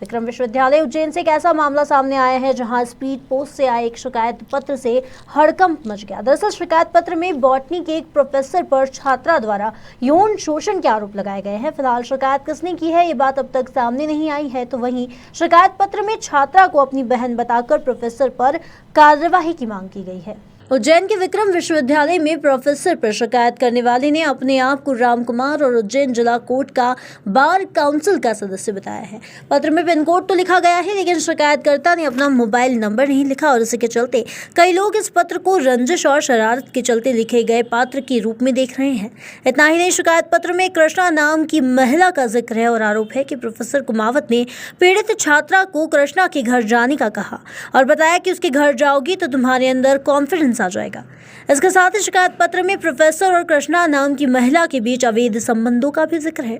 विक्रम विश्वविद्यालय उज्जैन से एक ऐसा मामला सामने आया है जहां स्पीड पोस्ट से आए एक शिकायत पत्र से हड़कंप मच गया। दरअसल शिकायत पत्र में बॉटनी के एक प्रोफेसर पर छात्रा द्वारा यौन शोषण के आरोप लगाए गए हैं। फिलहाल शिकायत किसने की है ये बात अब तक सामने नहीं आई है, तो वहीं शिकायत पत्र में छात्रा को अपनी बहन बताकर प्रोफेसर पर कार्यवाही की मांग की गई है। उज्जैन के विक्रम विश्वविद्यालय में प्रोफेसर पर शिकायत करने वाले ने अपने आप को राम कुमार और उज्जैन जिला कोर्ट का बार काउंसिल का सदस्य बताया है। पत्र में पिन कोड तो लिखा गया है, लेकिन शिकायतकर्ता ने अपना मोबाइल नंबर नहीं लिखा और इसी के चलते कई लोग इस पत्र को रंजिश और शरारत के चलते लिखे गए पात्र के रूप में देख रहे हैं। इतना ही नहीं, शिकायत पत्र में कृष्णा नाम की महिला का जिक्र है और आरोप है कि प्रोफेसर कुमावत ने पीड़ित छात्रा को कृष्णा के घर जाने का कहा और बताया कि उसके घर जाओगी तो तुम्हारे अंदर कॉन्फिडेंस आ जाएगा। इसके साथ ही शिकायत पत्र में प्रोफेसर और कृष्णा नाम की महिला के बीच अवैध संबंधों का भी जिक्र है।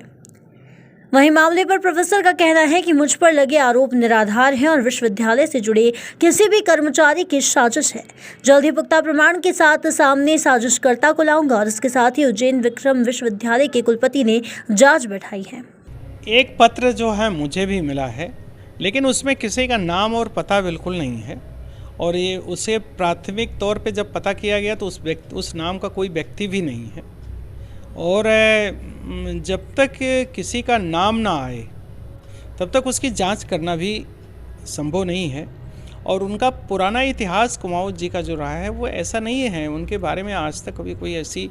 वहीं मामले पर प्रोफेसर का कहना है कि मुझ पर लगे आरोप निराधार हैं और विश्वविद्यालय से जुड़े किसी भी कर्मचारी की साजिश है। जल्द ही पुख्ता प्रमाण के साथ सामने साजिशकर्ता को लाऊंगा। और इसके साथ ही उज्जैन विक्रम विश्वविद्यालय के कुलपति ने जांच बैठाई है। एक पत्र जो है मुझे भी मिला है, लेकिन उसमें किसी का नाम और पता बिल्कुल नहीं है और ये उसे प्राथमिक तौर पे जब पता किया गया तो उस नाम का कोई व्यक्ति भी नहीं है। और जब तक किसी का नाम ना आए तब तक उसकी जांच करना भी संभव नहीं है। और उनका पुराना इतिहास कुमावत जी का जो रहा है वो ऐसा नहीं है, उनके बारे में आज तक कभी कोई ऐसी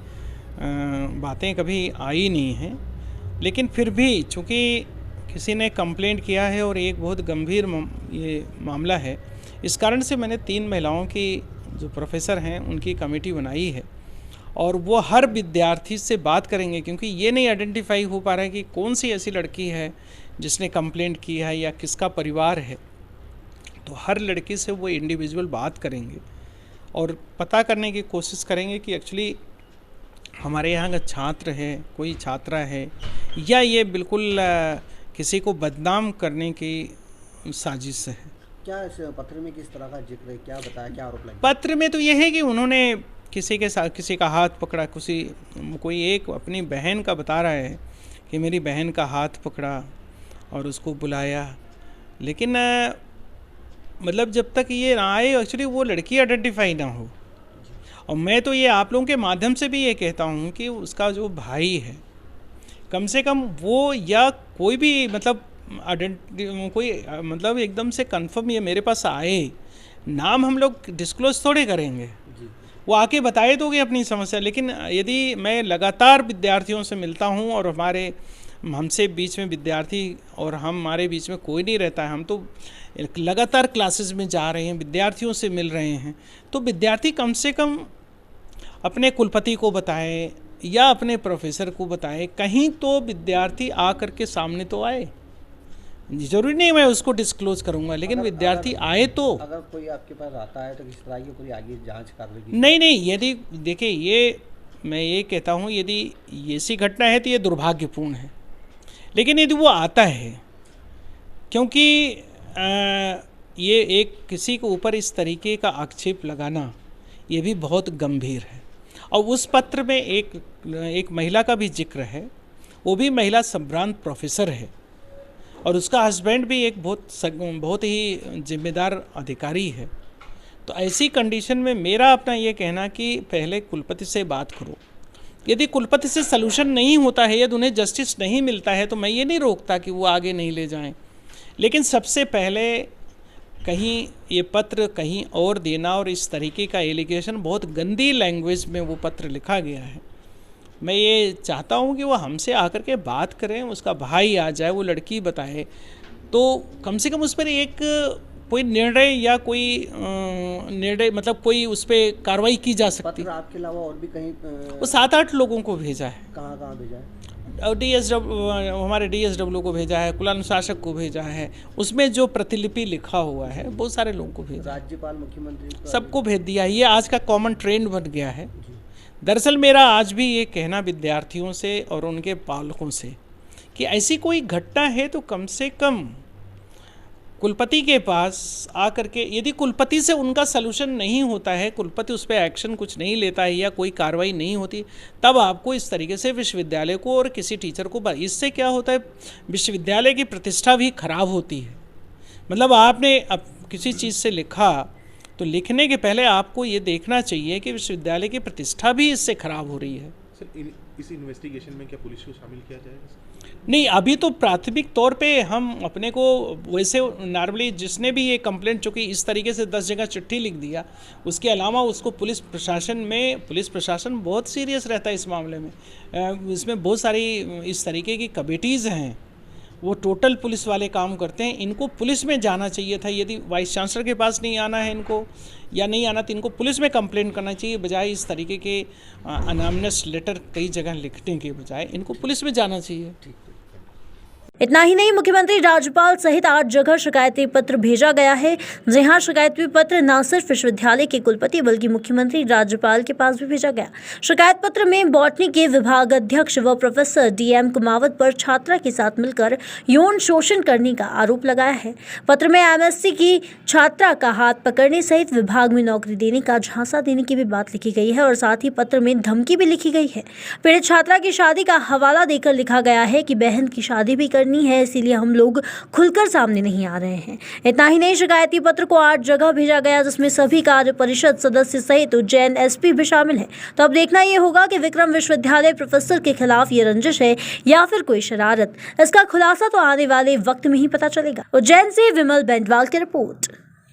बातें कभी आई नहीं हैं। लेकिन फिर भी चूँकि किसी ने कंप्लेंट किया है और एक बहुत गंभीर ये मामला है, इस कारण से मैंने 3 महिलाओं की जो प्रोफेसर हैं उनकी कमेटी बनाई है और वो हर विद्यार्थी से बात करेंगे, क्योंकि ये नहीं आइडेंटिफाई हो पा रहा है कि कौन सी ऐसी लड़की है जिसने कंप्लेंट की है या किसका परिवार है। तो हर लड़की से वो इंडिविजुअल बात करेंगे और पता करने की कोशिश करेंगे कि एक्चुअली हमारे यहाँ का छात्र है, कोई छात्रा है, या ये बिल्कुल किसी को बदनाम करने की साजिश है। क्या इस पत्र में किस तरह का जिक्र है, क्या बताया, क्या आरोप लगा? पत्र में तो यह है कि उन्होंने किसी के साथ किसी का हाथ पकड़ा, कोई एक अपनी बहन का बता रहा है कि मेरी बहन का हाथ पकड़ा और उसको बुलाया। लेकिन मतलब जब तक ये ना आए एक्चुअली वो लड़की आइडेंटिफाई ना हो। और मैं तो ये आप लोगों के माध्यम से भी ये कहता हूँ कि उसका जो भाई है कम से कम वो, या कोई भी मतलब कोई मतलब एकदम से कंफर्म ये मेरे पास आए, नाम हम लोग डिस्क्लोज थोड़े करेंगे, वो आके बताए दोगे अपनी समस्या। लेकिन यदि मैं लगातार विद्यार्थियों से मिलता हूँ और हमसे बीच में विद्यार्थी और हमारे बीच में कोई नहीं रहता है, हम तो लगातार क्लासेस में जा रहे हैं, विद्यार्थियों से मिल रहे हैं, तो विद्यार्थी कम से कम अपने कुलपति को बताए या अपने प्रोफेसर को बताए, कहीं तो विद्यार्थी आकर के सामने तो आए। जरूरी नहीं मैं उसको डिस्क्लोज करूंगा, लेकिन विद्यार्थी आए तो। अगर कोई आपके पास आता है तो किस तरह की कोई आगे जांच कार्रवाई? नहीं, यदि देखिए ये मैं ये कहता हूँ, यदि ऐसी घटना है तो ये दुर्भाग्यपूर्ण है। लेकिन यदि वो आता है, क्योंकि ये एक किसी के ऊपर इस तरीके का आक्षेप लगाना ये भी बहुत गंभीर है। और उस पत्र में एक महिला का भी जिक्र है, वो भी महिला संभ्रांत प्रोफेसर है और उसका हस्बैंड भी एक बहुत ही जिम्मेदार अधिकारी है। तो ऐसी कंडीशन में मेरा अपना ये कहना कि पहले कुलपति से बात करो। यदि कुलपति से सलूशन नहीं होता है, यदि उन्हें जस्टिस नहीं मिलता है, तो मैं ये नहीं रोकता कि वो आगे नहीं ले जाएं। लेकिन सबसे पहले कहीं ये पत्र कहीं और देना, और इस तरीके का एलिगेशन बहुत गंदी लैंग्वेज में वो पत्र लिखा गया है। मैं ये चाहता हूँ कि वो हमसे आकर के बात करें, उसका भाई आ जाए, वो लड़की बताए, तो कम से कम उस पर एक कोई निर्णय या कोई निर्णय मतलब कोई उस पर कार्रवाई की जा सकती है। आपके अलावा और भी कहीं वो 7-8 लोगों को भेजा है। कहाँ भेजा है? और हमारे DSW को भेजा है, कुलानुशासक को भेजा है, उसमें जो प्रतिलिपि लिखा हुआ है बहुत सारे लोगों को भेजा, राज्यपाल, मुख्यमंत्री, सबको भेज दिया। ये आज का कॉमन ट्रेंड बन गया है। दरअसल मेरा आज भी ये कहना विद्यार्थियों से और उनके पालकों से कि ऐसी कोई घटना है तो कम से कम कुलपति के पास आकर के यदि कुलपति से उनका सलूशन नहीं होता है, कुलपति उस पर एक्शन कुछ नहीं लेता है या कोई कार्रवाई नहीं होती, तब आपको इस तरीके से विश्वविद्यालय को और किसी टीचर को, इससे क्या होता है, विश्वविद्यालय की प्रतिष्ठा भी खराब होती है। मतलब आपने अब किसी चीज़ से लिखा तो लिखने के पहले आपको ये देखना चाहिए कि विश्वविद्यालय की प्रतिष्ठा भी इससे खराब हो रही है। सर इस इन्वेस्टिगेशन में क्या पुलिस को शामिल किया जाएगा? नहीं, अभी तो प्राथमिक तौर पे हम अपने को वैसे नॉर्मली जिसने भी ये कंप्लेंट, चूँकि इस तरीके से 10 जगह चिट्ठी लिख दिया, उसके अलावा उसको पुलिस प्रशासन बहुत सीरियस रहता है इस मामले में। इसमें बहुत सारी इस तरीके की कमेटीज़ हैं, वो टोटल पुलिस वाले काम करते हैं। इनको पुलिस में जाना चाहिए था, यदि वाइस चांसलर के पास नहीं आना है इनको या नहीं आना, तो इनको पुलिस में कंप्लेंट करना चाहिए, बजाय इस तरीके के अनामनस लेटर कई जगह लिखने के बजाय इनको पुलिस में जाना चाहिए। इतना ही नहीं, मुख्यमंत्री, राज्यपाल सहित 8 जगह शिकायती पत्र भेजा गया है। जहां शिकायती पत्र न सिर्फ विश्वविद्यालय के कुलपति बल्कि मुख्यमंत्री, राज्यपाल के पास भी भेजा गया। शिकायत पत्र में बॉटनी के विभाग अध्यक्ष व प्रोफेसर DM कुमावत पर छात्रा के साथ मिलकर यौन शोषण करने का आरोप लगाया है। पत्र में MSc की छात्रा का हाथ पकड़ने सहित विभाग में नौकरी देने का झांसा देने की भी बात लिखी गई है और साथ ही पत्र में धमकी भी लिखी गई है। पीड़ित छात्रा की शादी का हवाला देकर लिखा गया है कि बहन की शादी भी है, इसीलिए हम लोग खुलकर सामने नहीं आ रहे हैं। इतना ही नहीं, शिकायती पत्र को 8 जगह भेजा गया, जिसमें सभी कार्य परिषद सदस्य सहित उज्जैन SP भी शामिल है। तो अब देखना यह होगा कि विक्रम विश्वविद्यालय प्रोफेसर के खिलाफ ये रंजिश है या फिर कोई शरारत। इसका खुलासा तो आने वाले वक्त में ही पता चलेगा। उज्जैन से विमल बेंटवाल की रिपोर्ट।